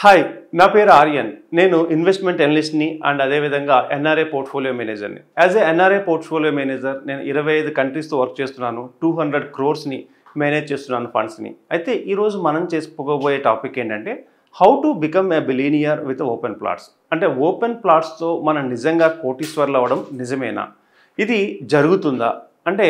Hi, నా పేరు ఆర్యన్. నేను ఇన్వెస్ట్మెంట్ అనలిస్ట్‌ని అండ్ అదేవిధంగా ఎన్ఆర్ఐ పోర్ట్‌ఫోలియో మేనేజర్‌ని. As a NRI portfolio manager నేను 25 కంట్రీస్‌తో వర్క్ చేస్తున్నాను. 200 క్రోర్స్‌ని మేనేజ్ చేస్తున్నాను ఫండ్స్‌ని. అయితే ఈరోజు మనం చేసుకోబోయే టాపిక్ ఏంటంటే how to become a billionaire with open plots. అంటే ఓపెన్ ప్లాట్స్‌తో మనం నిజంగా కోటీశ్వర్లు అవ్వడం నిజమేనా? ఇది జరుగుతుందా? అంటే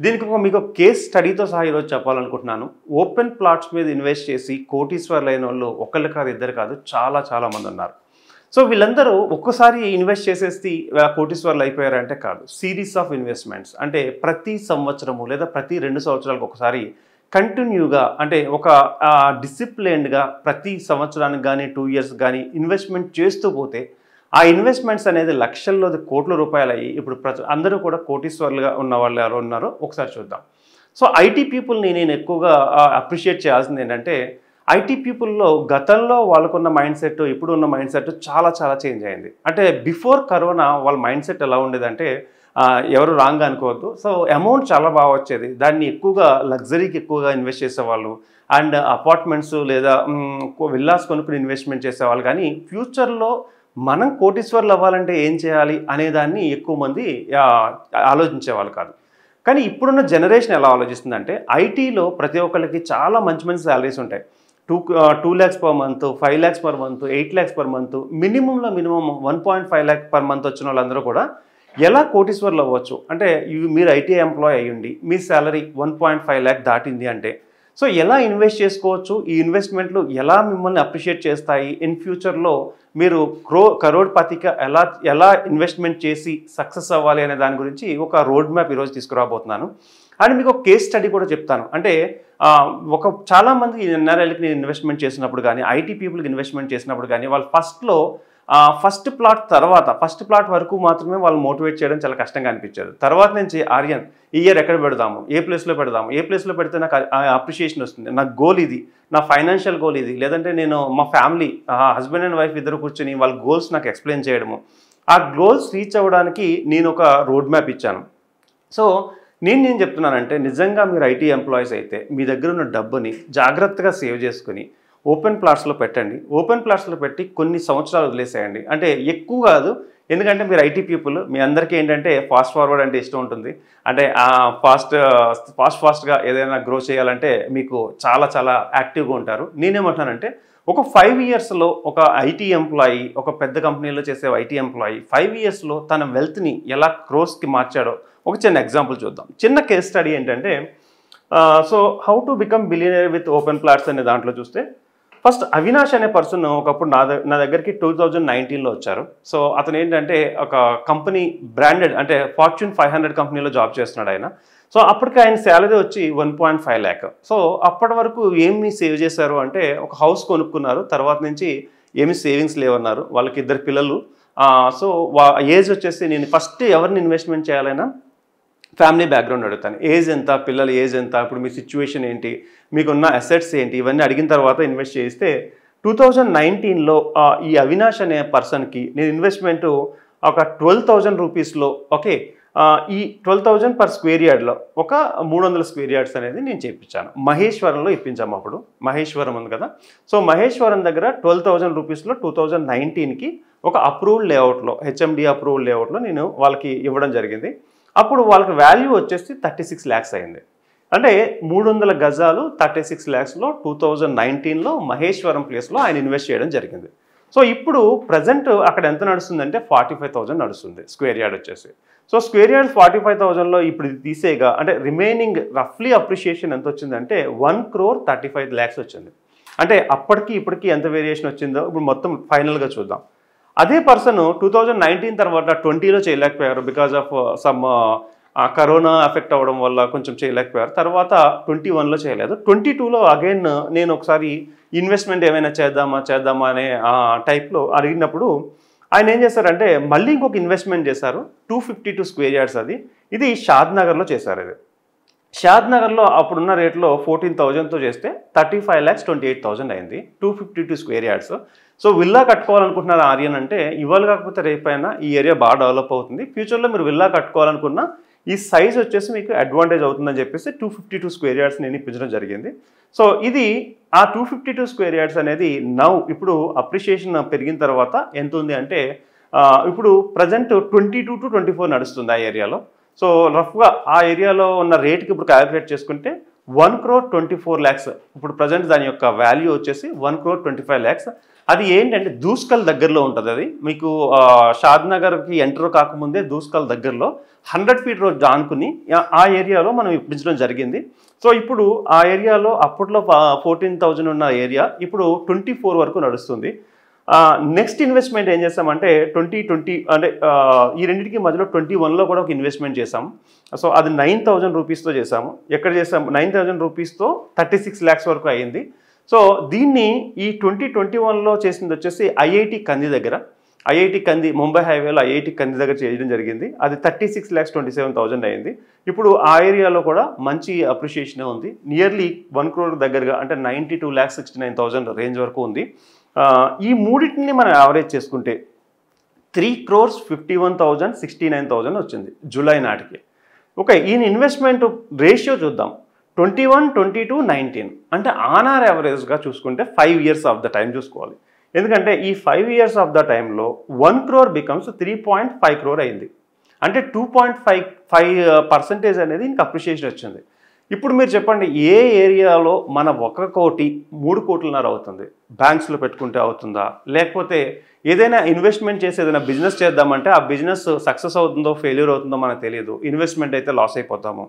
దీనికి మీకు కేస్ స్టడీతో సహా ఈరోజు చెప్పాలనుకుంటున్నాను. ఓపెన్ ప్లాట్స్ మీద ఇన్వెస్ట్ చేసి కోటీశ్వర్లు అయిన వాళ్ళు ఒకళ్ళు కాదు, ఇద్దరు కాదు, చాలా మంది ఉన్నారు. సో వీళ్ళందరూ ఒక్కసారి ఇన్వెస్ట్ చేసేసి కోటీశ్వర్లు అయిపోయారంటే కాదు. సిరీస్ ఆఫ్ ఇన్వెస్ట్మెంట్స్ అంటే ప్రతి సంవత్సరము లేదా ప్రతి 2 సంవత్సరాలకు ఒకసారి కంటిన్యూగా అంటే ఒక డిసిప్లైన్డ్గా ప్రతి సంవత్సరానికి కానీ 2 ఇయర్స్ కానీ ఇన్వెస్ట్మెంట్ చేస్తూ పోతే ఆ ఇన్వెస్ట్మెంట్స్ అనేది లక్షల్లో కోట్ల రూపాయలు అయ్యి ఇప్పుడు అందరూ కూడా కోటీశ్వర్లుగా ఉన్న వాళ్ళు ఎవరు ఉన్నారో ఒకసారి చూద్దాం. సో ఐటీ పీపుల్ని నేను ఎక్కువగా అప్రిషియేట్ చేయాల్సింది ఏంటంటే ఐటీ పీపుల్లో గతంలో వాళ్ళకున్న మైండ్ సెట్ ఇప్పుడు ఉన్న మైండ్ సెట్ చాలా చేంజ్ అయింది. అంటే బిఫోర్ కరోనా వాళ్ళ మైండ్ సెట్ ఎలా ఉండేదంటే ఎవరు రాంగ్ అనుకోవద్దు. సో అమౌంట్ చాలా బాగా వచ్చేది. దాన్ని ఎక్కువగా లగ్జరీకి ఎక్కువగా ఇన్వెస్ట్ చేసేవాళ్ళు అండ్ అపార్ట్మెంట్స్ లేదా విల్లాస్ కొనుక్కుని ఇన్వెస్ట్మెంట్ చేసేవాళ్ళు. కానీ ఫ్యూచర్లో మనం కోటీశ్వర్లు అవ్వాలంటే ఏం చేయాలి అనేదాన్ని ఎక్కువ మంది ఆలోచించేవాళ్ళు కాదు. కానీ ఇప్పుడున్న జనరేషన్ ఎలా ఆలోచిస్తుందంటే ఐటీలో ప్రతి ఒక్కరికి చాలా మంచి శాలరీస్ ఉంటాయి. 2 lakhs per month, 5 lakhs per month, 8 lakhs per month, minimum 1.5 lakh per month వచ్చిన వాళ్ళందరూ కూడా ఎలా కోటీశ్వర్లు అవ్వచ్చు అంటే మీరు ఐటీ ఎంప్లాయ్ అయ్యండి, మీ శాలరీ 1.5 lakh దాటింది అంటే సో ఎలా ఇన్వెస్ట్ చేసుకోవచ్చు, ఈ ఇన్వెస్ట్మెంట్లు ఎలా మిమ్మల్ని అప్రిషియేట్ చేస్తాయి, ఇన్ ఫ్యూచర్లో మీరు కరోడ్పతిగా ఎలా ఇన్వెస్ట్మెంట్ చేసి సక్సెస్ అవ్వాలి అనే దాని గురించి ఒక రోడ్ మ్యాప్ ఈరోజు తీసుకురాబోతున్నాను. అండ్ మీకు ఒక కేస్ స్టడీ కూడా చెప్తాను. అంటే చాలామంది ఎన్ఆర్ఐలకి నేను ఇన్వెస్ట్మెంట్ చేసినప్పుడు కానీ ఐటీ పీపుల్కి ఇన్వెస్ట్మెంట్ చేసినప్పుడు కానీ వాళ్ళు ఫస్ట్ ప్లాట్ వరకు మాత్రమే వాళ్ళు మోటివేట్ చేయడం చాలా కష్టంగా అనిపించేది. తర్వాత నుంచి ఆర్యన్ ఈ ఇయర్ ఎక్కడ పెడదాము, ఏ ప్లేస్లో పెడితే నాకు అప్రిషియేషన్ వస్తుంది, నాకు గోల్ ఇది, నా ఫైనాన్షియల్ గోల్ ఇది, లేదంటే నేను మా ఫ్యామిలీ హస్బెండ్ అండ్ వైఫ్ ఇద్దరు కూర్చొని వాళ్ళ గోల్స్ నాకు ఎక్స్ప్లెయిన్ చేయడము, ఆ గోల్స్ రీచ్ అవ్వడానికి నేను ఒక రోడ్ మ్యాప్ ఇచ్చాను. సో నేను చెప్తున్నానంటే నిజంగా మీరు ఐటీ ఎంప్లాయీస్ అయితే మీ దగ్గర ఉన్న డబ్బుని జాగ్రత్తగా సేవ్ చేసుకుని ఓపెన్ ప్లాట్స్లో పెట్టండి. ఓపెన్ ప్లాట్స్లో పెట్టి కొన్ని సంవత్సరాలు వదిలేసేయండి. అంటే ఎక్కువ కాదు, ఎందుకంటే మీరు ఐటీ పీపుల్ మీ అందరికీ ఏంటంటే ఫాస్ట్ ఫార్వర్డ్ అంటే ఇష్టం ఉంటుంది. అంటే ఫాస్ట్గా ఏదైనా గ్రో చేయాలంటే మీకు చాలా యాక్టివ్గా ఉంటారు. నేనేమంటున్నానంటే ఒక 5 yearsలో ఒక ఐటీ ఎంప్లాయీ, ఒక పెద్ద కంపెనీలో చేసే ఐటీ ఎంప్లాయీ 5 yearsలో తన వెల్త్ని ఎలా క్రోర్స్కి మార్చాడో ఒక చిన్న ఎగ్జాంపుల్ చూద్దాం. చిన్న కేస్ స్టడీ ఏంటంటే so how to become billionaire with open plots అనే దాంట్లో చూస్తే ఫస్ట్ అవినాష్ అనే పర్సన్ ఒకప్పుడు నా దగ్గరికి 2019లో వచ్చారు. సో అతను ఏంటంటే ఒక కంపెనీ బ్రాండెడ్ అంటే ఫార్చ్యూన్ 500 కంపెనీలో జాబ్ చేస్తున్నాడు ఆయన. సో అప్పటికి ఆయన శాలరీ వచ్చి 1.5 lakh. సో అప్పటి వరకు ఏమి సేవ్ చేశారు అంటే ఒక హౌస్ కొనుక్కున్నారు. తర్వాత నుంచి ఏమి సేవింగ్స్ లేవన్నారు. వాళ్ళకి 2 పిల్లలు. సో ఏజ్ వచ్చేసి నేను ఫస్ట్ ఎవరిని ఇన్వెస్ట్మెంట్ చేయాలైనా ఫ్యామిలీ బ్యాక్గ్రౌండ్ అడుగుతాను. ఏజ్ ఎంత, పిల్లల ఏజ్ ఎంత, ఇప్పుడు మీ సిచ్యువేషన్ ఏంటి, మీకున్న అసెట్స్ ఏంటి, ఇవన్నీ అడిగిన తర్వాత ఇన్వెస్ట్ చేస్తే 2019లో ఈ అవినాష్ అనే పర్సన్కి నేను ఇన్వెస్ట్మెంట్ ఒక 12,000 రూపీస్లో ఓకే ఈ 12,000 per square yardలో ఒక 300 square yards అనేది నేను చేయించాను. మహేశ్వరంలో ఇప్పించాము. అప్పుడు మహేశ్వరం ఉంది కదా, సో మహేశ్వరం దగ్గర 12,000 రూపీస్లో 2019కి ఒక అప్రూవ్డ్ లేఅవుట్లో హెచ్ఎండి అప్రూవ్డ్ లేఅవుట్లో నేను వాళ్ళకి ఇవ్వడం జరిగింది. అప్పుడు వాళ్ళకి వాల్యూ వచ్చేసి 36 lakhs అయింది. అంటే 300 గజాలు 36 lakhsలో 2019లో మహేశ్వరం ప్లేస్లో ఆయన ఇన్వెస్ట్ చేయడం జరిగింది. సో ఇప్పుడు ప్రజెంట్ అక్కడ ఎంత నడుస్తుందంటే 45,000 నడుస్తుంది స్క్వేర్ యార్డ్ వచ్చేసి. సో స్క్వేర్ యార్డ్ 45,000లో ఇప్పుడు తీసేగా అంటే రిమైనింగ్ రఫ్లీ అప్రిషియేషన్ ఎంత వచ్చిందంటే 1,35 lakhs వచ్చింది. అంటే అప్పటికి ఇప్పటికి ఎంత వేరియేషన్ వచ్చిందో ఇప్పుడు మొత్తం ఫైనల్గా చూద్దాం. అదే పర్సన్ 2019 తర్వాత 20లో చేయలేకపోయారు because of some corona effect అవ్వడం వల్ల కొంచెం చేయలేకపోయారు. తర్వాత 21లో చేయలేదు. 22లో అగైన్ నేను ఒకసారి ఇన్వెస్ట్మెంట్ ఏమైనా చేద్దామా అనే టైప్లో అడిగినప్పుడు ఆయన ఏం చేశారంటే మళ్ళీ ఇంకొక ఇన్వెస్ట్మెంట్ చేశారు. 252 square yards ఇది షాద్ నగర్లో చేశారు. ఇది షాద్ నగర్లో అప్పుడున్న రేట్లో 14,000తో చేస్తే 35,28,000 అయింది. 252 square yards. సో విల్లా కట్టుకోవాలనుకుంటున్నారు ఆర్యన్ అంటే ఇవాళ కాకపోతే రేపైనా ఈ ఏరియా బాగా డెవలప్ అవుతుంది. ఫ్యూచర్లో మీరు విల్లా కట్టుకోవాలనుకున్నా ఈ సైజ్ వచ్చేసి మీకు అడ్వాంటేజ్ అవుతుందని చెప్పేసి 252 స్క్వేర్ యార్డ్స్ నేను ఇప్పించడం జరిగింది. సో ఇది ఆ 252 స్క్వేర్ యార్డ్స్ అనేది ఇప్పుడు అప్రిషియేషన్ పెరిగిన తర్వాత ఎంత ఉంది అంటే ఇప్పుడు ప్రజెంట్ 22 to 24 నడుస్తుంది ఆ ఏరియాలో. సో రఫ్గా ఆ ఏరియాలో ఉన్న రేట్కి ఇప్పుడు క్యాలిక్యులేట్ చేసుకుంటే 1,24 lakhs ఇప్పుడు ప్రజెంట్ దాని యొక్క వాల్యూ వచ్చేసి 1,25 lakhs. అది ఏంటంటే దూస్కల్ దగ్గరలో ఉంటుంది. అది మీకు షాద్నగర్కి ఎంటర్ కాకముందే దూస్కల్ దగ్గరలో 100 feet రోడ్ ఆనుకుని ఆ ఏరియాలో మనం ఇప్పించడం జరిగింది. సో ఇప్పుడు ఆ ఏరియాలో అప్పట్లో 14,000 ఉన్న ఏరియా ఇప్పుడు 24 వరకు నడుస్తుంది. నెక్స్ట్ ఇన్వెస్ట్మెంట్ ఏం చేస్తామంటే 2020 అంటే ఈ రెండింటికి మధ్యలో 21లో కూడా ఒక ఇన్వెస్ట్మెంట్ చేసాము. సో అది 9,000 రూపీస్తో చేసాము. ఎక్కడ చేసాము 9,000 రూపీస్తో 36 lakhs వరకు అయ్యింది. సో దీన్ని ఈ 2021లో చేసింది వచ్చేసి ఐఐటి కంది దగ్గర, ఐఐటి కంది ముంబై హైవేలో ఐఐటి కంది దగ్గర చేయడం జరిగింది. అది 36,27,000 అయింది. ఇప్పుడు ఆ ఏరియాలో కూడా మంచి అప్రిషియేషన్ ఉంది. నియర్లీ 1 crore దగ్గరగా అంటే 92,69,000 రేంజ్ వరకు ఉంది. ఈ మూడింటిని మనం యావరేజ్ చేసుకుంటే 3,51,000 69,000 వచ్చింది జూలై నాటికి. ఓకే, ఈయన ఇన్వెస్ట్మెంట్ రేషియో చూద్దాం. 21, 22, 19 అంటే ఆన్ ఆర్ యావరేజ్గా చూసుకుంటే 5 years ఆఫ్ ద టైం చూసుకోవాలి. ఎందుకంటే ఈ 5 years ఆఫ్ ద టైంలో 1 crore బికమ్స్ 3.5 crore అయింది. అంటే 2.5% అనేది ఇంక అప్రిషియేషన్ వచ్చింది. ఇప్పుడు మీరు చెప్పండి, ఏ ఏరియాలో మన 1 కోటి 3 కోట్లన్నర అవుతుంది? బ్యాంక్స్లో పెట్టుకుంటే అవుతుందా, లేకపోతే ఏదైనా ఇన్వెస్ట్మెంట్ చేసి ఏదైనా బిజినెస్ చేద్దామంటే ఆ బిజినెస్ సక్సెస్ అవుతుందో ఫెయిల్యూర్ అవుతుందో మనకు తెలియదు. ఇన్వెస్ట్మెంట్ అయితే లాస్ అయిపోతాము.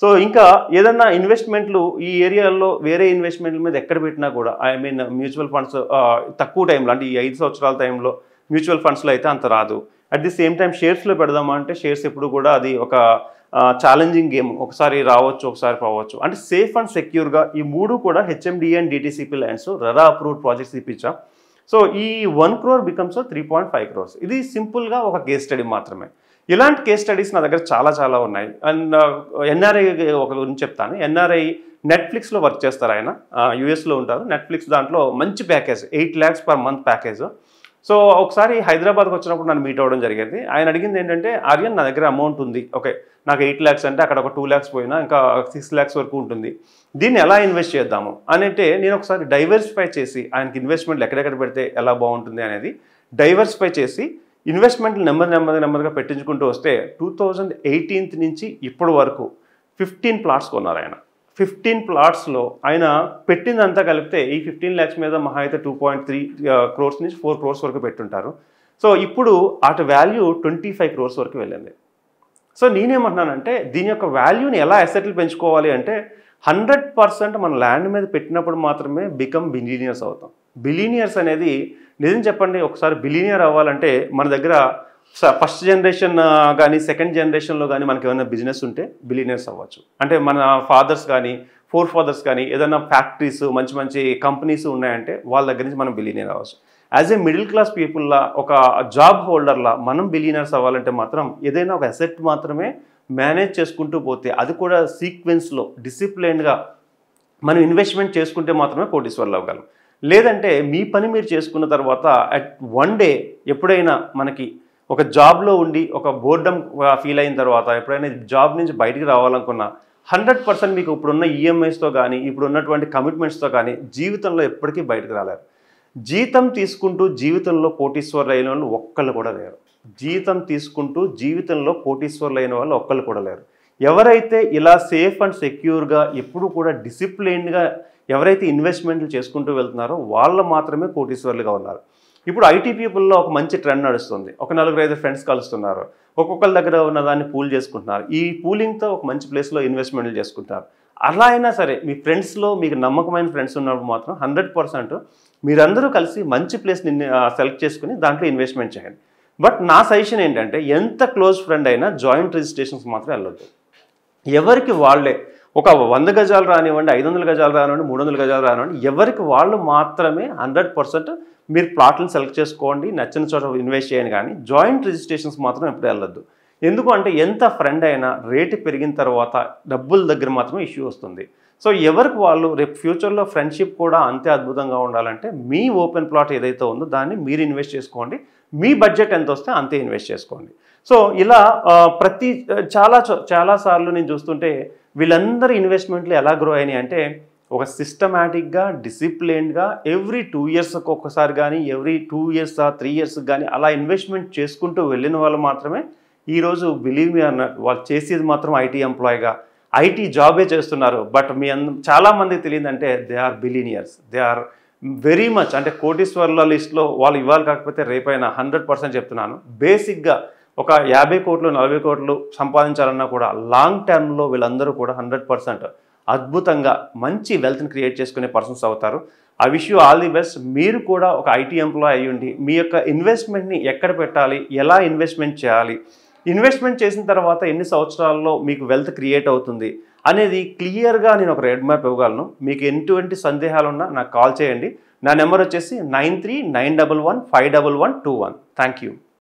సో ఇంకా ఏదన్నా ఇన్వెస్ట్మెంట్లు ఈ ఏరియాలో వేరే ఇన్వెస్ట్మెంట్ల మీద ఎక్కడ పెట్టినా కూడా మ్యూచువల్ ఫండ్స్ తక్కువ టైంలో అంటే ఈ 5 సంవత్సరాల టైంలో మ్యూచువల్ ఫండ్స్లో అయితే అంత రాదు. అట్ ది సేమ్ టైం షేర్స్లో పెడదామా అంటే షేర్స్ ఎప్పుడు కూడా అది ఒక ఛాలెంజింగ్ గేమ్. ఒకసారి రావచ్చు, ఒకసారి పోవచ్చు. అంటే సేఫ్ అండ్ సెక్యూర్గా ఈ 3 కూడా HMDA and DTCP lands RERA approved projects ఇప్పించాం. సో ఈ 1 crore బికమ్స్ 3.5 crores. ఇది సింపుల్గా ఒక కేస్ స్టడీ మాత్రమే. ఇలాంటి కేస్ స్టడీస్ నా దగ్గర చాలా ఉన్నాయి. అండ్ ఎన్ఆర్ఐ ఒక గురించి చెప్తాను. ఎన్ఆర్ఐ నెట్ఫ్లిక్స్లో వర్క్ చేస్తారు. ఆయన యూఎస్లో ఉంటారు. నెట్ఫ్లిక్స్ దాంట్లో మంచి package 8 lakhs per month package. So ఒకసారి హైదరాబాద్కి వచ్చినప్పుడు నన్ను మీట్ అవ్వడం జరిగింది. ఆయన అడిగింది ఏంటంటే, ఆర్యన్ నా దగ్గర అమౌంట్ ఉంది, ఓకే నాకు 8 lakhs అంటే అక్కడ ఒక 2 lakhs పోయినా ఇంకా 6 lakhs వరకు ఉంటుంది, దీన్ని ఎలా ఇన్వెస్ట్ చేద్దాము అని అంటే నేను ఒకసారి డైవర్సిఫై చేసి ఆయనకి ఇన్వెస్ట్మెంట్లు ఎక్కడెక్కడ పెడితే ఎలా బాగుంటుంది అనేది డైవర్సిఫై చేసి ఇన్వెస్ట్మెంట్లు నెమ్మదిగా పెట్టించుకుంటూ వస్తే 2018 నుంచి ఇప్పటి వరకు 15 plots కొన్నారు ఆయన. 15 plotsలో ఆయన పెట్టిందంతా కలిపితే ఈ 15 lakhs మీద మహా అయితే 2.3 crores నుంచి 4 crores వరకు పెట్టుంటారు. సో ఇప్పుడు అటు వాల్యూ 25 crores వరకు వెళ్ళింది. సో నేనేమంటున్నానంటే దీని యొక్క వాల్యూని ఎలా అసెట్లు పెంచుకోవాలి అంటే 100% మన ల్యాండ్ మీద పెట్టినప్పుడు మాత్రమే బికమ్ బిలీనియర్స్ అవుతాం. బిలీనియర్స్ అనేది నిజం చెప్పండి, ఒకసారి బిలీనియర్ అవ్వాలంటే మన దగ్గర ఫస్ట్ జనరేషన్ కానీ సెకండ్ జనరేషన్లో కానీ మనకి ఏమైనా బిజినెస్ ఉంటే బిలీనియర్స్ అవ్వచ్చు. అంటే మన ఫాదర్స్ కానీ ఫోర్ ఫాదర్స్ కానీ ఏదైనా ఫ్యాక్టరీస్ మంచి కంపెనీస్ ఉన్నాయంటే వాళ్ళ దగ్గర నుంచి మనం బిలీనియర్ అవ్వచ్చు. యాజ్ ఏ మిడిల్ క్లాస్ పీపుల్లా ఒక జాబ్ హోల్డర్లా మనం బిలీనియర్స్ అవ్వాలంటే మాత్రం ఏదైనా ఒక అసెట్ మాత్రమే మేనేజ్ చేసుకుంటూ పోతే, అది కూడా సీక్వెన్స్లో డిసిప్లైన్గా మనం ఇన్వెస్ట్మెంట్ చేసుకుంటే మాత్రమే కోటీశ్వర్లు అవ్వగలం. లేదంటే మీ పని మీరు చేసుకున్న తర్వాత అట్ వన్ డే ఎప్పుడైనా మనకి ఒక జాబ్లో ఉండి ఒక బోర్డమ్ ఫీల్ అయిన తర్వాత ఎప్పుడైనా జాబ్ నుంచి బయటికి రావాలనుకున్నా 100% మీకు ఇప్పుడున్న ఈఎంఐస్తో కానీ ఇప్పుడు ఉన్నటువంటి కమిట్మెంట్స్తో కానీ జీవితంలో ఎప్పటికీ బయటకు రాలేరు. జీతం తీసుకుంటూ జీవితంలో కోటీశ్వర్లు అయిన వాళ్ళు ఒక్కళ్ళు కూడా లేరు. జీతం తీసుకుంటూ జీవితంలో కోటీశ్వర్లు అయిన వాళ్ళు ఒక్కళ్ళు కూడా లేరు. ఎవరైతే ఇలా సేఫ్ అండ్ సెక్యూర్గా ఎప్పుడు కూడా డిసిప్లైన్డ్గా ఎవరైతే ఇన్వెస్ట్మెంట్లు చేసుకుంటూ వెళ్తున్నారో వాళ్ళు మాత్రమే కోటీశ్వర్లుగా ఉన్నారు. ఇప్పుడు ఐటీ పీపుల్లో ఒక మంచి ట్రెండ్ నడుస్తుంది. ఒక 4-5 ఫ్రెండ్స్ కలుస్తున్నారు, ఒక్కొక్కరి దగ్గర ఉన్న దాన్ని పూల్ చేసుకుంటున్నారు. ఈ పూలింగ్తో ఒక మంచి ప్లేస్లో ఇన్వెస్ట్మెంట్లు చేసుకుంటారు. అలా అయినా సరే మీ ఫ్రెండ్స్లో మీకు నమ్మకమైన ఫ్రెండ్స్ ఉన్నప్పుడు మాత్రం 100% మీరందరూ కలిసి మంచి ప్లేస్ని సెలెక్ట్ చేసుకుని దాంట్లో ఇన్వెస్ట్మెంట్ చేయండి. బట్ నా సజెషన్ ఏంటంటే ఎంత క్లోజ్ ఫ్రెండ్ అయినా జాయింట్ రిజిస్ట్రేషన్స్ మాత్రం వెళ్ళొద్దు. ఎవరికి వాళ్ళే ఒక 100 గజాలు రానివ్వండి, 500 గజాలు రానివ్వండి, 300 గజాలు రానివ్వండి, ఎవరికి వాళ్ళు మాత్రమే 100% మీరు ప్లాట్లను సెలెక్ట్ చేసుకోండి, నచ్చిన చోట ఇన్వెస్ట్ చేయండి. కానీ జాయింట్ రిజిస్ట్రేషన్స్ మాత్రం ఎప్పుడు వెళ్ళొద్దు. ఎందుకు అంటే ఎంత ఫ్రెండ్ అయినా రేటు పెరిగిన తర్వాత డబ్బుల దగ్గర మాత్రం ఇష్యూ వస్తుంది. సో ఎవరికి వాళ్ళు రేపు ఫ్యూచర్లో ఫ్రెండ్షిప్ కూడా అంతే అద్భుతంగా ఉండాలంటే మీ ఓపెన్ ప్లాట్ ఏదైతే ఉందో దాన్ని మీరు ఇన్వెస్ట్ చేసుకోండి. మీ బడ్జెట్ ఎంత వస్తే అంతే ఇన్వెస్ట్ చేసుకోండి. సో ఇలా చాలా సార్లు నేను చూస్తుంటే వీళ్ళందరి ఇన్వెస్ట్మెంట్లు ఎలా గ్రో అయినాయి అంటే ఒక సిస్టమేటిక్గా డిసిప్లిన్డ్గా ఎవ్రీ 2 ఇయర్స్కి ఒక్కసారి కానీ ఎవ్రీ 2 ఇయర్స్ 3 ఇయర్స్కి కానీ అలా ఇన్వెస్ట్మెంట్ చేసుకుంటూ వెళ్ళిన వాళ్ళు మాత్రమే ఈరోజు బిలీవ్ మీ అన్నట్టు వాళ్ళు చేసేది మాత్రం ఐటీ ఎంప్లాయీగా ఐటీ జాబే చేస్తున్నారు. బట్ చాలామందికి తెలియదంటే they are billionaires, they are very much అంటే కోటీశ్వర్ల లిస్ట్లో వాళ్ళు ఇవ్వాలి కాకపోతే రేపైనా 100% చెప్తున్నాను. బేసిక్గా ఒక 50 కోట్లు 40 కోట్లు సంపాదించాలన్నా కూడా లాంగ్ టర్మ్లో వీళ్ళందరూ కూడా 100% అద్భుతంగా మంచి వెల్త్ని క్రియేట్ చేసుకునే పర్సన్స్ అవుతారు. I wish you all the best. మీరు కూడా ఒక ఐటీ ఎంప్లాయ్ అయ్యుండి మీ యొక్క ఇన్వెస్ట్మెంట్ని ఎక్కడ పెట్టాలి, ఎలా ఇన్వెస్ట్మెంట్ చేయాలి, ఇన్వెస్ట్మెంట్ చేసిన తర్వాత ఎన్ని సంవత్సరాల్లో మీకు వెల్త్ క్రియేట్ అవుతుంది అనేది క్లియర్గా నేను ఒక రెడ్ మ్యాప్ ఇవ్వగలను. మీకు ఎటువంటి సందేహాలు ఉన్నా నాకు కాల్ చేయండి. నా నెంబర్ వచ్చేసి 9391151121. Thank you.